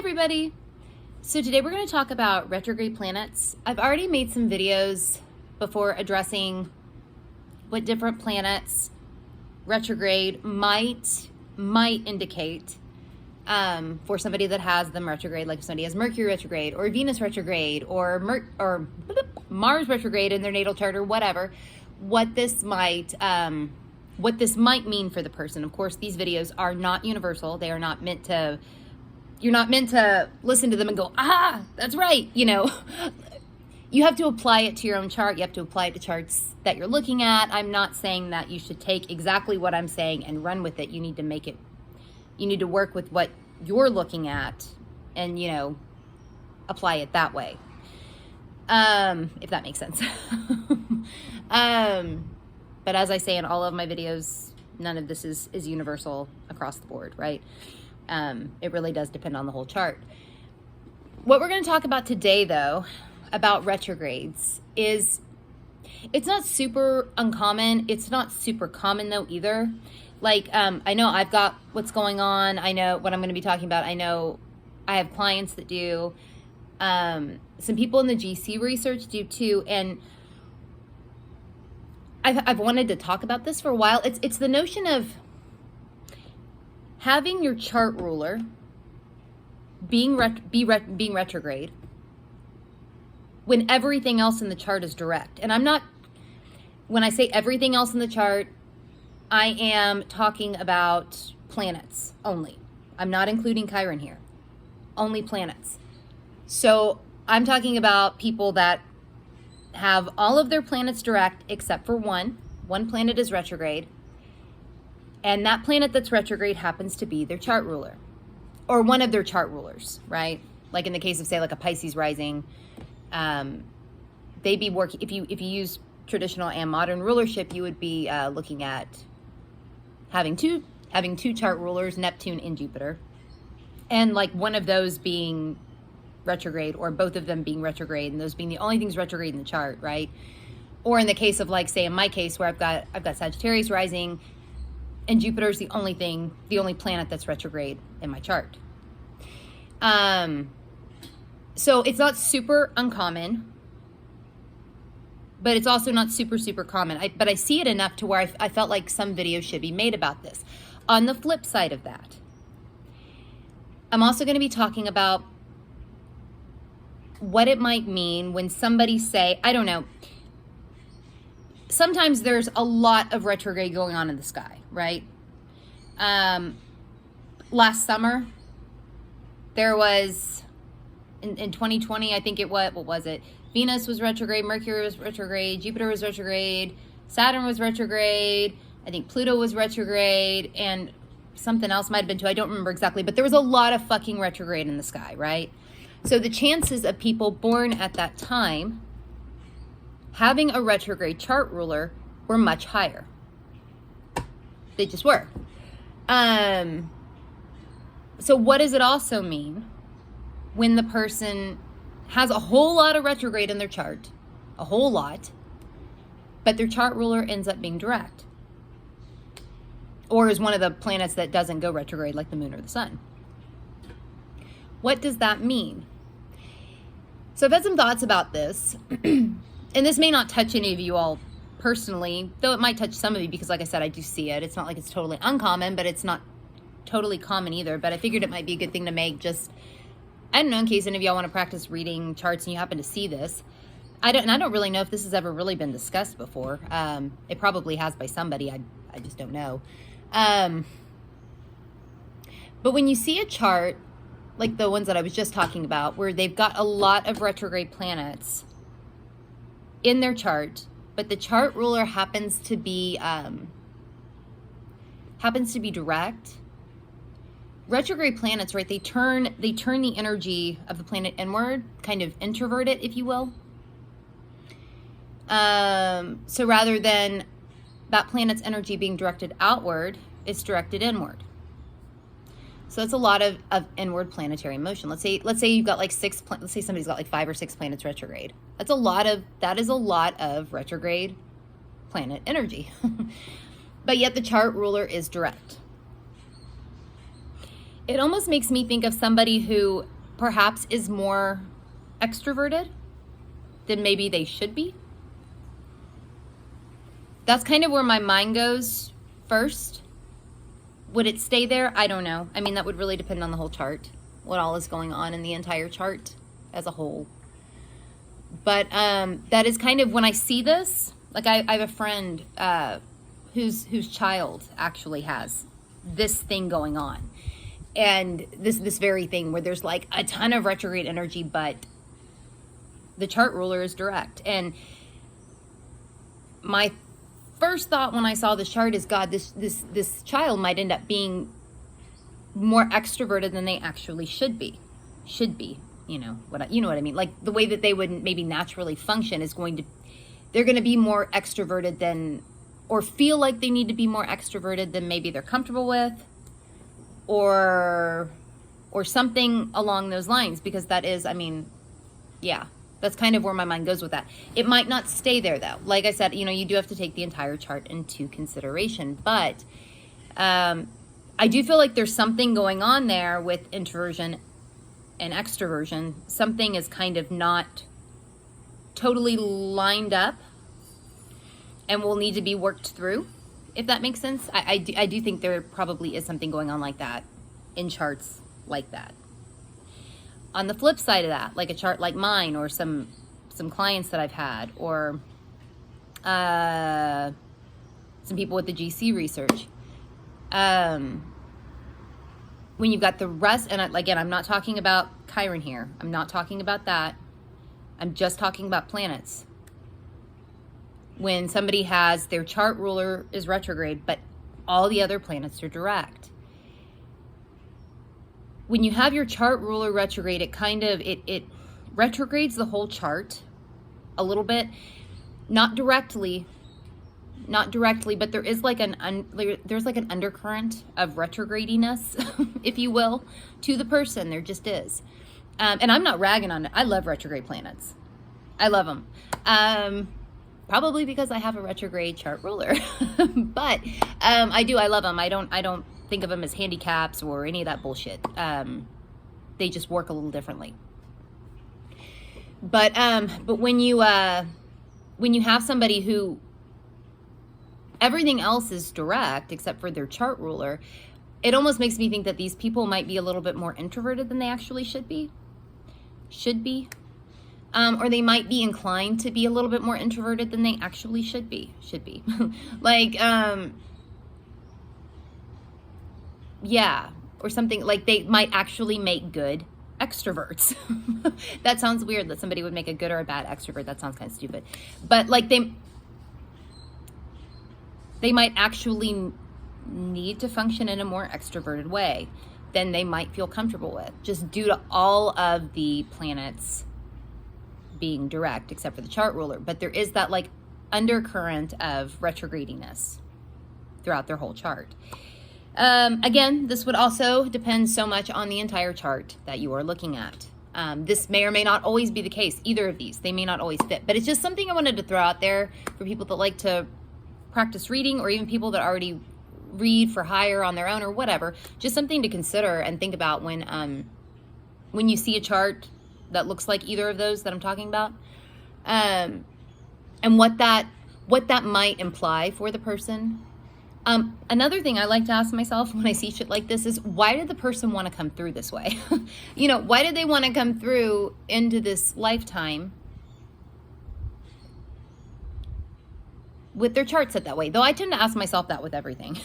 everybody. So today we're going to talk about retrograde planets. I've already made some videos before addressing what different planets retrograde might indicate for somebody that has them retrograde, like if somebody has Mercury retrograde or Venus retrograde or Mars retrograde in their natal chart or whatever, what this might mean for the person. Of course, these videos are not universal. They are not meant to, you're not meant to listen to them and go, that's right. You know, you have to apply it to your own chart. You have to apply it to charts that you're looking at. I'm not saying that you should take exactly what I'm saying and run with it. You need to make it, you need to work with what you're looking at and, you know, apply it that way. If that makes sense. But as I say in all of my videos, none of this is universal across the board, right? It really does depend on the whole chart. What we're going to talk about today, though, about retrogrades is, it's not super uncommon. It's not super common, though, either. Like, I know I've got what's going on. I know what I'm going to be talking about. I know I have clients that do. Some people in the GC research do, too. And I've wanted to talk about this for a while. It's the notion of having your chart ruler being retrograde when everything else in the chart is direct. And I'm not, when I say everything else in the chart, I am talking about planets only. I'm not including Chiron here. Only planets. So I'm talking about people that have all of their planets direct except for one. One planet is retrograde. And that planet that's retrograde happens to be their chart ruler. Or one of their chart rulers, right? Like in the case of, say, like a Pisces rising, they'd be working, if you use traditional and modern rulership, you would be looking at having two chart rulers, Neptune and Jupiter. And like one of those being retrograde, or both of them being retrograde, and those being the only things retrograde in the chart, right? Or in the case of, like, say in my case where I've got Sagittarius rising and Jupiter's the only planet that's retrograde in my chart. So it's not super uncommon, but it's also not super common. But I see it enough to where I felt like some videos should be made about this. On the flip side of that, I'm also going to be talking about what it might mean when somebody say, I don't know, sometimes there's a lot of retrograde going on in the sky, right? Last summer, there was, in 2020, I think what was it? Venus was retrograde, Mercury was retrograde, Jupiter was retrograde, Saturn was retrograde, I think Pluto was retrograde, and something else might have been too, I don't remember exactly, but there was a lot of fucking retrograde in the sky, right? So the chances of people born at that time having a retrograde chart ruler were much higher. They just were. So what does it also mean when the person has a whole lot of retrograde in their chart, a whole lot, but their chart ruler ends up being direct? Or is one of the planets that doesn't go retrograde, like the moon or the sun? What does that mean? So I've had some thoughts about this, and this may not touch any of you all personally, though it might touch some of you because, like I said, I do see it. It's not like it's totally uncommon, but it's not totally common either. But I figured it might be a good thing to make, just, I don't know, in case any of y'all want to practice reading charts and you happen to see this. I don't really know if this has ever really been discussed before. It probably has by somebody. I just don't know. But when you see a chart, like the ones that I was just talking about, where they've got a lot of retrograde planets in their chart, but the chart ruler happens to be direct. Retrograde planets, right? They turn the energy of the planet inward, kind of introvert it, if you will. So rather than that planet's energy being directed outward, it's directed inward. So that's a lot of inward planetary motion. Let's say you've got like let's say somebody's got like 5 or 6 planets retrograde. That is a lot of retrograde planet energy. But yet the chart ruler is direct. It almost makes me think of somebody who perhaps is more extroverted than maybe they should be. That's kind of where my mind goes first. Would it stay there? I don't know. I mean, that would really depend on the whole chart, what all is going on in the entire chart as a whole. But that is kind of, when I see this, like I have a friend whose child actually has this thing going on. And this very thing where there's like a ton of retrograde energy, but the chart ruler is direct. And my first thought when I saw this chart is, God, this child might end up being more extroverted than they actually should be. You know what I mean? Like the way that they would maybe naturally function is they're going to be more extroverted than, or feel like they need to be more extroverted than maybe they're comfortable with, or something along those lines, because that is, I mean, yeah, that's kind of where my mind goes with that. It might not stay there though. Like I said, you know, you do have to take the entire chart into consideration, but I do feel like there's something going on there with introversion and extroversion. Something is kind of not totally lined up and will need to be worked through, if that makes sense. I do think there probably is something going on like that in charts like that. On the flip side of that, like a chart like mine, or some clients that I've had, or some people with the GC research, when you've got the rest, and again, I'm not talking about Chiron here. I'm not talking about that. I'm just talking about planets. When somebody has their chart ruler is retrograde, but all the other planets are direct. When you have your chart ruler retrograde, it retrogrades the whole chart a little bit, not directly, but there is like there's like an undercurrent of retrogradiness, if you will, to the person. There just is. And I'm not ragging on it. I love retrograde planets. I love them. Probably because I have a retrograde chart ruler, but I love them. I don't think of them as handicaps or any of that bullshit. They just work a little differently. But when you have somebody who everything else is direct except for their chart ruler, it almost makes me think that these people might be a little bit more introverted than they actually should be. Or they might be inclined to be a little bit more introverted than they actually should be. Like, yeah, or something, like they might actually make good extroverts. That sounds weird that somebody would make a good or a bad extrovert. That sounds kind of stupid. But like they might actually need to function in a more extroverted way than they might feel comfortable with, just due to all of the planets being direct except for the chart ruler. But there is that like undercurrent of retrogradiness throughout their whole chart. Again, this would also depend so much on the entire chart that you are looking at. This may or may not always be the case. Either of these, they may not always fit, but it's just something I wanted to throw out there for people that like to practice reading, or even people that already read for hire on their own or whatever. Just something to consider and think about when you see a chart that looks like either of those that I'm talking about, and what that might imply for the person. Another thing I like to ask myself when I see shit like this is, why did the person want to come through this way? You know, why did they want to come through into this lifetime with their chart set that way? Though I tend to ask myself that with everything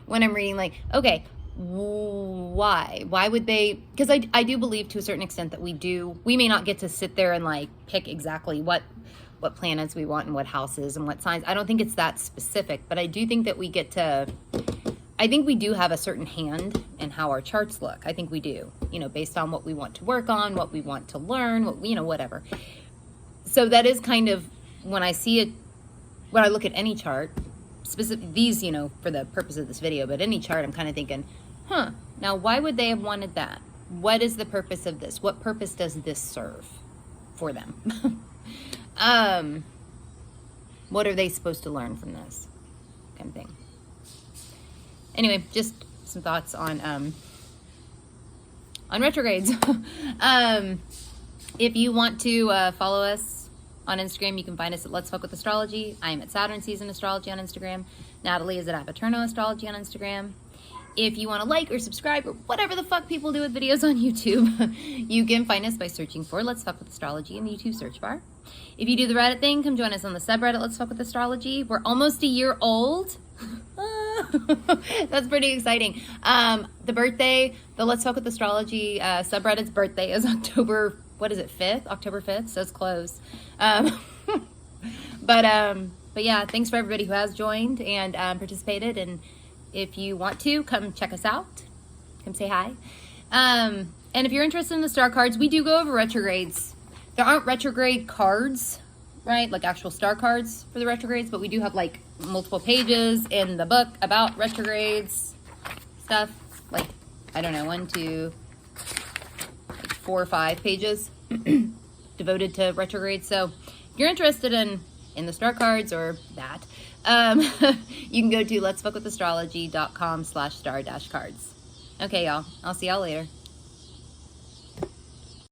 when I'm reading, like, okay, why would they? Because I do believe to a certain extent that we may not get to sit there and like pick exactly what planets we want and what houses and what signs. I don't think it's that specific, but I do think that I think we do have a certain hand in how our charts look. I think we do, you know, based on what we want to work on, what we want to learn, whatever. So that is kind of, when I see it, when I look at any chart, specific these, you know, for the purpose of this video, but any chart, I'm kind of thinking, now why would they have wanted that? What is the purpose of this? What purpose does this serve for them? What are they supposed to learn from this kind of thing? Anyway, just some thoughts on on retrogrades. If you want to follow us on Instagram, you can find us at Let's Fuck With Astrology. I am at Saturn Season Astrology on Instagram. Natalie is at Apaterno Astrology on Instagram. If you want to like or subscribe or whatever the fuck people do with videos on YouTube, you can find us by searching for Let's Fuck With Astrology in the YouTube search bar. If you do the Reddit thing, come join us on the subreddit Let's Fuck With Astrology. We're almost a year old. That's pretty exciting. The birthday, the Let's Fuck With Astrology subreddit's birthday is October 5th? October 5th, so it's close. But yeah, thanks for everybody who has joined and participated. And if you want to, come check us out. Come say hi. And if you're interested in the star cards, we do go over retrogrades. There aren't retrograde cards, right? Like actual star cards for the retrogrades, but we do have like multiple pages in the book about retrogrades stuff. Like, I don't know, 4 or 5 pages devoted to retrogrades. So if you're interested in the star cards or that, you can go to letsfuckwithastrology.com/star-cards. Okay, y'all. I'll see y'all later.